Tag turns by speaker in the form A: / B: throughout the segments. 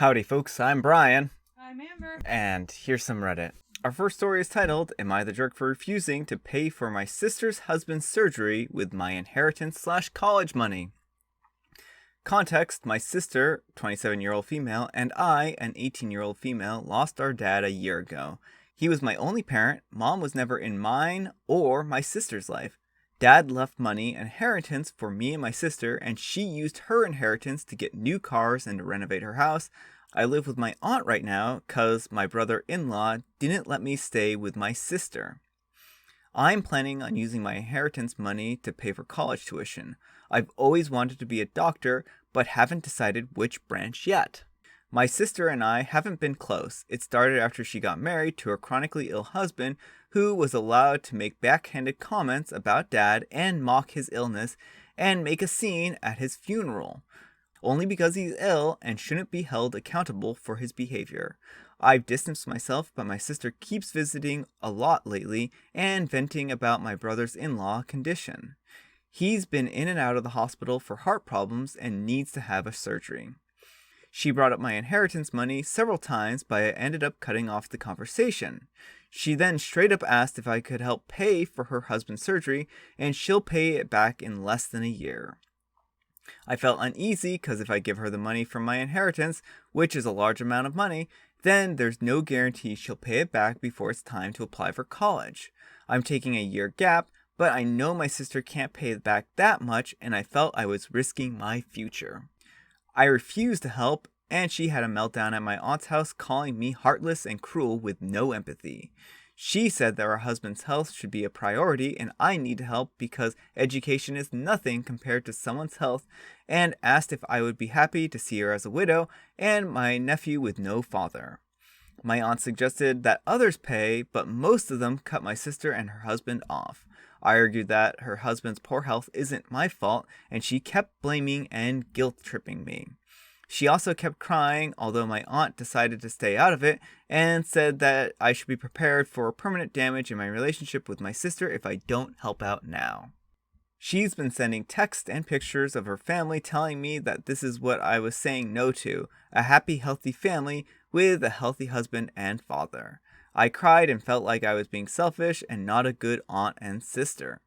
A: Howdy folks, I'm Brian,
B: I'm Amber.
A: and here's some Reddit. Our first story is titled, Am I the Jerk for Refusing to Pay for My Sister's Husband's Surgery with My Inheritance/College Money? Context, my sister, 27-year-old female, and I, an 18-year-old female, lost our dad a year ago. He was my only parent. Mom was never in mine or my sister's life. Dad left money inheritance for me and my sister, and she used her inheritance to get new cars and to renovate her house. I live with my aunt right now because my brother-in-law didn't let me stay with my sister. I'm planning on using my inheritance money to pay for college tuition. I've always wanted to be a doctor, but haven't decided which branch yet. My sister and I haven't been close. It started after she got married to her chronically ill husband, who was allowed to make backhanded comments about Dad and mock his illness and make a scene at his funeral, only because he's ill and shouldn't be held accountable for his behavior. I've distanced myself, but my sister keeps visiting a lot lately and venting about my brother's-in-law condition. He's been in and out of the hospital for heart problems and needs to have a surgery. She brought up my inheritance money several times, but I ended up cutting off the conversation. She then straight up asked if I could help pay for her husband's surgery, and she'll pay it back in less than a year. I felt uneasy because if I give her the money from my inheritance, which is a large amount of money, then there's no guarantee she'll pay it back before it's time to apply for college. I'm taking a year gap, but I know my sister can't pay back that much, and I felt I was risking my future. I refused to help, and she had a meltdown at my aunt's house, calling me heartless and cruel with no empathy. She said that her husband's health should be a priority and I need to help because education is nothing compared to someone's health, and asked if I would be happy to see her as a widow and my nephew with no father. My aunt suggested that others pay, but most of them cut my sister and her husband off. I argued that her husband's poor health isn't my fault, and she kept blaming and guilt-tripping me. She also kept crying, although my aunt decided to stay out of it and said that I should be prepared for permanent damage in my relationship with my sister if I don't help out now. She's been sending texts and pictures of her family telling me that this is what I was saying no to, a happy, healthy family with a healthy husband and father. I cried and felt like I was being selfish and not a good aunt and sister.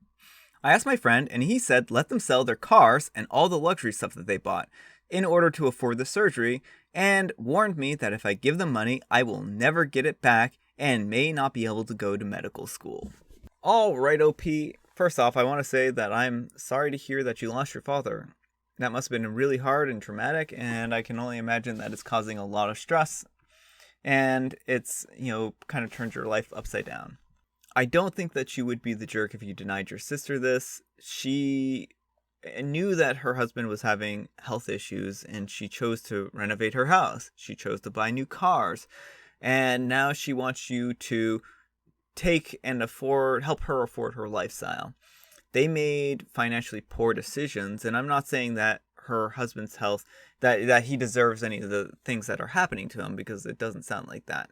A: I asked my friend, and he said let them sell their cars and all the luxury stuff that they bought in order to afford the surgery, and warned me that if I give them money, I will never get it back and may not be able to go to medical school. Alright, OP. First off, I want to say that I'm sorry to hear that you lost your father. That must have been really hard and traumatic, and I can only imagine that it's causing a lot of stress, and it's, kind of turned your life upside down. I don't think that you would be the jerk if you denied your sister this. She knew that her husband was having health issues, and she chose to renovate her house. She chose to buy new cars, and now she wants you to take and help her afford her lifestyle. They made financially poor decisions, and I'm not saying that her husband's health, that he deserves any of the things that are happening to him, because it doesn't sound like that.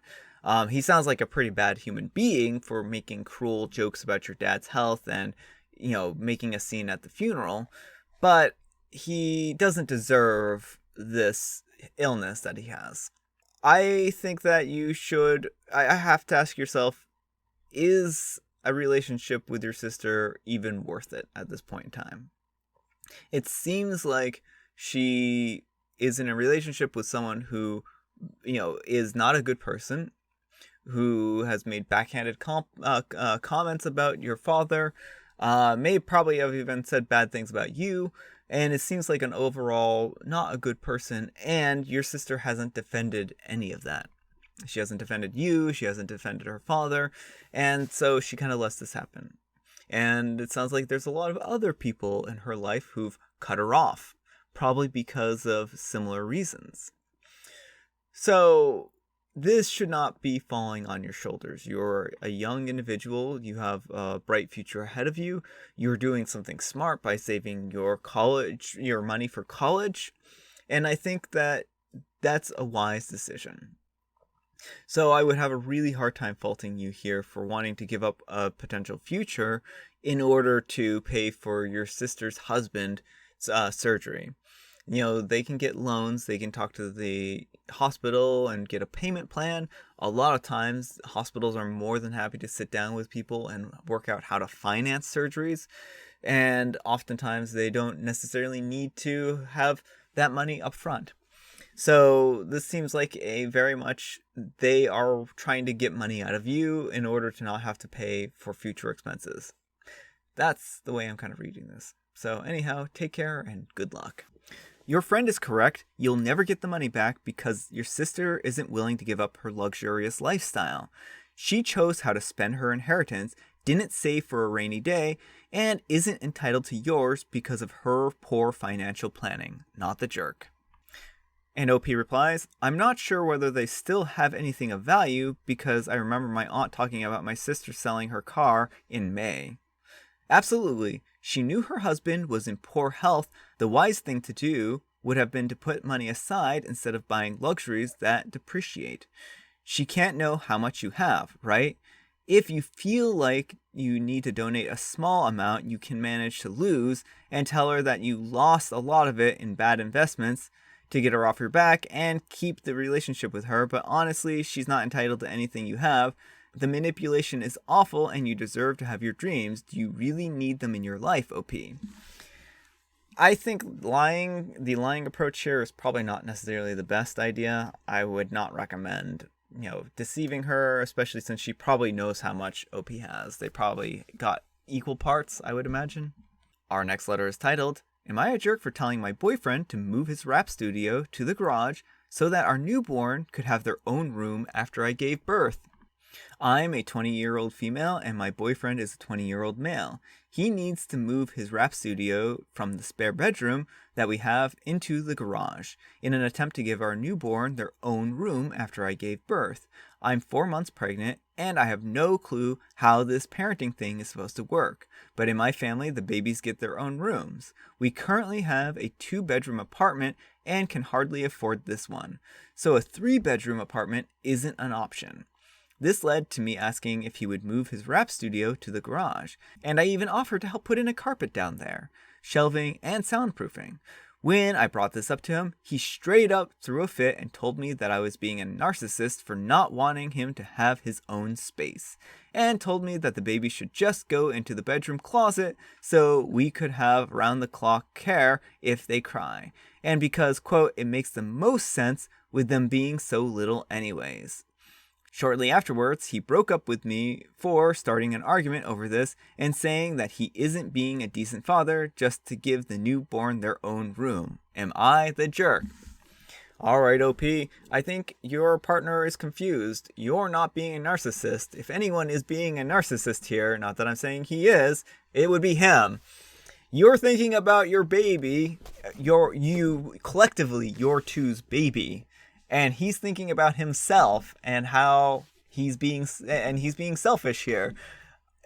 A: He sounds like a pretty bad human being for making cruel jokes about your dad's health and making a scene at the funeral, but he doesn't deserve this illness that he has. I think that I have to ask yourself, is a relationship with your sister even worth it at this point in time? It seems like she is in a relationship with someone who, is not a good person, who has made backhanded comments about your father, may probably have even said bad things about you, and it seems like an overall not a good person, and your sister hasn't defended any of that. She hasn't defended you, she hasn't defended her father, and so she kind of lets this happen. And it sounds like there's a lot of other people in her life who've cut her off, probably because of similar reasons. So this should not be falling on your shoulders. You're a young individual. You have a bright future ahead of you. You're doing something smart by saving your money for college. And I think that that's a wise decision. So I would have a really hard time faulting you here for wanting to give up a potential future in order to pay for your sister's husband's surgery. They can get loans, they can talk to the hospital and get a payment plan. A lot of times, hospitals are more than happy to sit down with people and work out how to finance surgeries. And oftentimes, they don't necessarily need to have that money up front. So this seems like a very much they are trying to get money out of you in order to not have to pay for future expenses. That's the way I'm kind of reading this. So anyhow, take care and good luck. Your friend is correct. You'll never get the money back because your sister isn't willing to give up her luxurious lifestyle. She chose how to spend her inheritance, didn't save for a rainy day, and isn't entitled to yours because of her poor financial planning, not the jerk. And OP replies, I'm not sure whether they still have anything of value because I remember my aunt talking about my sister selling her car in May. Absolutely. She knew her husband was in poor health. The wise thing to do would have been to put money aside instead of buying luxuries that depreciate. She can't know how much you have, right? If you feel like you need to donate a small amount you can manage to lose, and tell her that you lost a lot of it in bad investments to get her off your back and keep the relationship with her, but honestly, she's not entitled to anything you have. The manipulation is awful and you deserve to have your dreams. Do you really need them in your life, OP? I think the lying approach here is probably not necessarily the best idea. I would not recommend, deceiving her, especially since she probably knows how much OP has. They probably got equal parts, I would imagine. Our next letter is titled, Am I a jerk for telling my boyfriend to move his rap studio to the garage so that our newborn could have their own room after I gave birth? I'm a 20-year-old female and my boyfriend is a 20-year-old male. He needs to move his rap studio from the spare bedroom that we have into the garage in an attempt to give our newborn their own room after I gave birth. I'm 4 months pregnant and I have no clue how this parenting thing is supposed to work. But in my family, the babies get their own rooms. We currently have a 2-bedroom apartment and can hardly afford this one. So a 3-bedroom apartment isn't an option. This led to me asking if he would move his rap studio to the garage, and I even offered to help put in a carpet down there, shelving, and soundproofing. When I brought this up to him, he straight up threw a fit and told me that I was being a narcissist for not wanting him to have his own space, and told me that the baby should just go into the bedroom closet so we could have round-the-clock care if they cry, and because, quote, it makes the most sense with them being so little anyways. Shortly afterwards, he broke up with me for starting an argument over this and saying that he isn't being a decent father just to give the newborn their own room. Am I the jerk? Alright, OP, I think your partner is confused. You're not being a narcissist. If anyone is being a narcissist here, not that I'm saying he is, it would be him. You're thinking about your baby, you collectively, your two's baby. And he's thinking about himself and how he's being selfish here.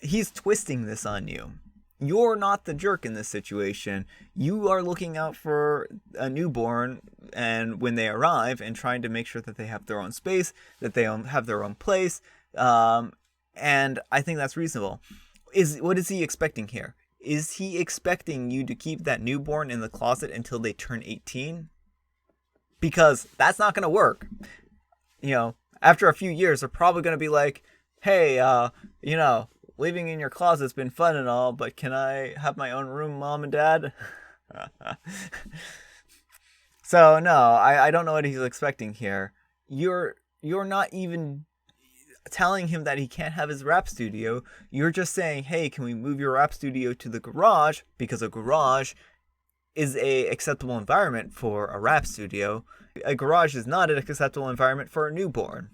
A: He's twisting this on you. You're not the jerk in this situation. You are looking out for a newborn and when they arrive and trying to make sure that they have their own space, that they have their own place. And I think that's reasonable. What is he expecting here? Is he expecting you to keep that newborn in the closet until they turn 18? Because that's not going to work. After a few years, they're probably going to be like, hey, living in your closet's been fun and all, but can I have my own room, Mom and Dad? So, no, I don't know what he's expecting here. You're not even telling him that he can't have his rap studio. You're just saying, hey, can we move your rap studio to the garage? Because a garage is a acceptable environment for a rap studio. A garage is not an acceptable environment for a newborn.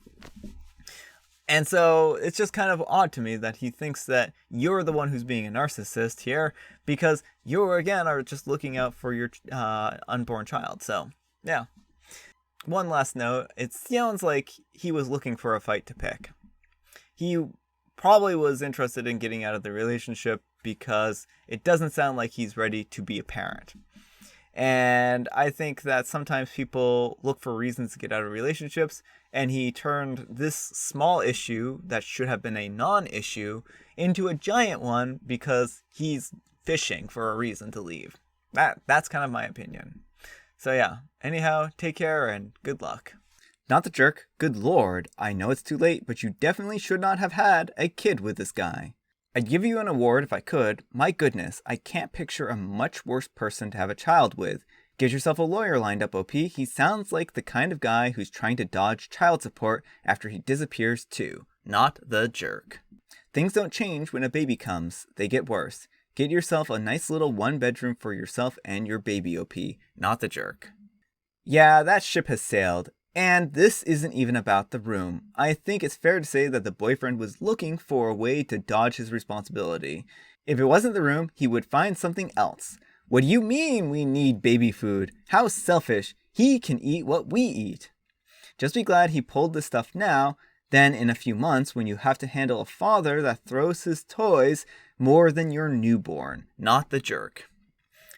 A: And so it's just kind of odd to me that he thinks that you're the one who's being a narcissist here because you, again, are just looking out for your unborn child. So, yeah. One last note. It sounds like he was looking for a fight to pick. He probably was interested in getting out of the relationship because it doesn't sound like he's ready to be a parent. And I think that sometimes people look for reasons to get out of relationships, and he turned this small issue that should have been a non-issue into a giant one because he's fishing for a reason to leave. That's kind of my opinion. So yeah, anyhow, take care and good luck. Not the jerk. Good lord, I know it's too late, but you definitely should not have had a kid with this guy. I'd give you an award if I could. My goodness, I can't picture a much worse person to have a child with. Get yourself a lawyer lined up, OP. He sounds like the kind of guy who's trying to dodge child support after he disappears too. Not the jerk. Things don't change when a baby comes. They get worse. Get yourself a nice little one bedroom for yourself and your baby, OP. Not the jerk. Yeah, that ship has sailed. And this isn't even about the room. I think it's fair to say that the boyfriend was looking for a way to dodge his responsibility. If it wasn't the room, he would find something else. What do you mean we need baby food? How selfish. He can eat what we eat. Just be glad he pulled this stuff now. Then in a few months, when you have to handle a father that throws his toys more than your newborn. Not the jerk.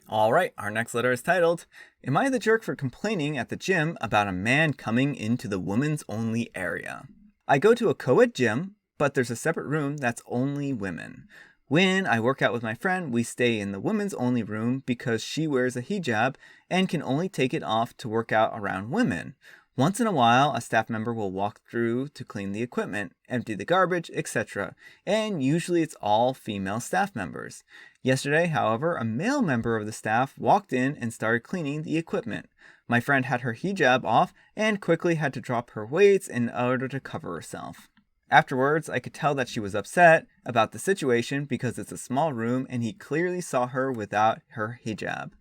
A: Alright, our next letter is titled, Am I the jerk for complaining at the gym about a man coming into the women's only area? I go to a co-ed gym, but there's a separate room that's only women. When I work out with my friend, we stay in the women's only room because she wears a hijab and can only take it off to work out around women. Once in a while, a staff member will walk through to clean the equipment, empty the garbage, etc. And usually it's all female staff members. Yesterday, however, a male member of the staff walked in and started cleaning the equipment. My friend had her hijab off and quickly had to drop her weights in order to cover herself. Afterwards, I could tell that she was upset about the situation because it's a small room and he clearly saw her without her hijab.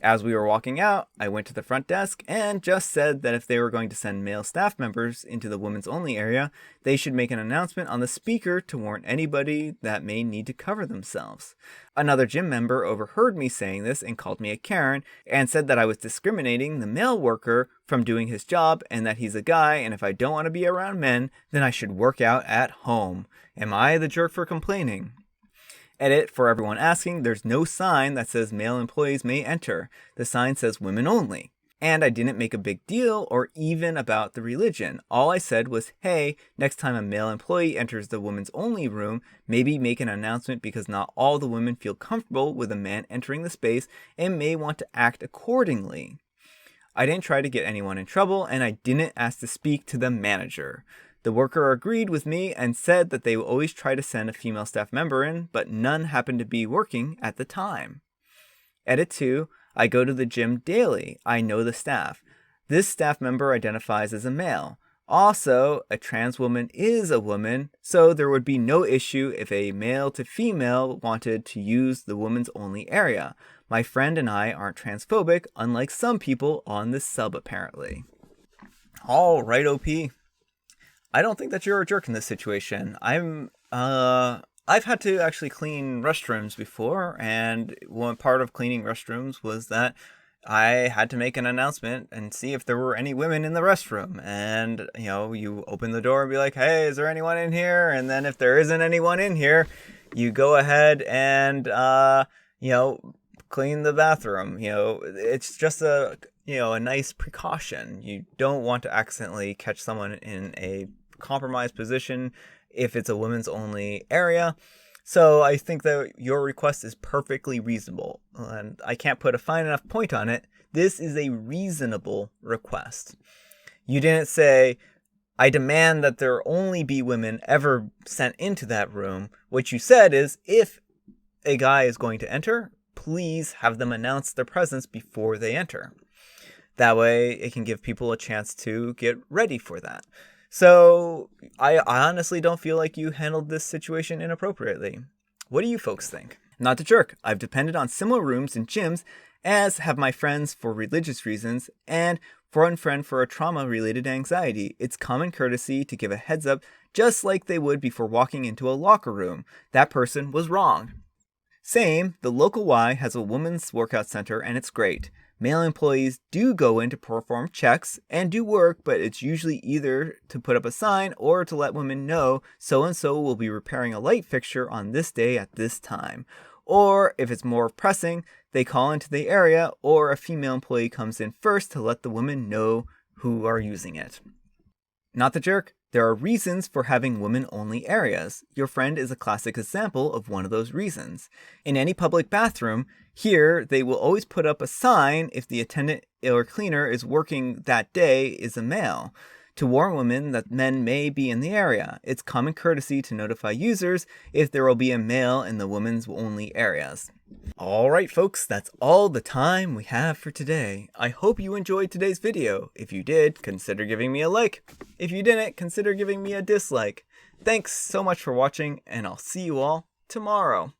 A: As we were walking out, I went to the front desk and just said that if they were going to send male staff members into the women's only area, they should make an announcement on the speaker to warn anybody that may need to cover themselves. Another gym member overheard me saying this and called me a Karen and said that I was discriminating the male worker from doing his job and that he's a guy and if I don't want to be around men, then I should work out at home. Am I the jerk for complaining? Edit, for everyone asking, there's no sign that says male employees may enter. The sign says women only. And I didn't make a big deal or even about the religion. All I said was, hey, next time a male employee enters the women's only room, maybe make an announcement because not all the women feel comfortable with a man entering the space and may want to act accordingly. I didn't try to get anyone in trouble and I didn't ask to speak to the manager. The worker agreed with me and said that they will always try to send a female staff member in, but none happened to be working at the time. Edit 2, I go to the gym daily. I know the staff. This staff member identifies as a male. Also, a trans woman is a woman, so there would be no issue if a male to female wanted to use the women's only area. My friend and I aren't transphobic, unlike some people on this sub apparently. Alright, OP. I don't think that you're a jerk in this situation. I've had to actually clean restrooms before, and one part of cleaning restrooms was that I had to make an announcement and see if there were any women in the restroom. And, you open the door and be like, hey, is there anyone in here? And then if there isn't anyone in here, you go ahead and, clean the bathroom. It's just a nice precaution. You don't want to accidentally catch someone in a compromised position if it's a women's only area. So I think that your request is perfectly reasonable, and I can't put a fine enough point on it. This is a reasonable request. You didn't say, I demand that there only be women ever sent into that room. What you said is, if a guy is going to enter, please have them announce their presence before they enter. That way it can give people a chance to get ready for that. So I honestly don't feel like you handled this situation inappropriately. What do you folks think? Not to jerk, I've depended on similar rooms in gyms, as have my friends for religious reasons, and for one friend for a trauma-related anxiety. It's common courtesy to give a heads up just like they would before walking into a locker room. That person was wrong. Same, the local Y has a women's workout center and it's great. Male employees do go in to perform checks and do work, but it's usually either to put up a sign or to let women know so-and-so will be repairing a light fixture on this day at this time. Or if it's more pressing, they call into the area or a female employee comes in first to let the women know who are using it. Not the jerk, There are reasons for having women-only areas. Your friend is a classic example of one of those reasons. In any public bathroom, here they will always put up a sign if the attendant or cleaner is working that day is a male, to warn women that men may be in the area. It's common courtesy to notify users if there will be a male in the women's only areas. Alright folks, that's all the time we have for today. I hope you enjoyed today's video. If you did, consider giving me a like. If you didn't, consider giving me a dislike. Thanks so much for watching, and I'll see you all tomorrow.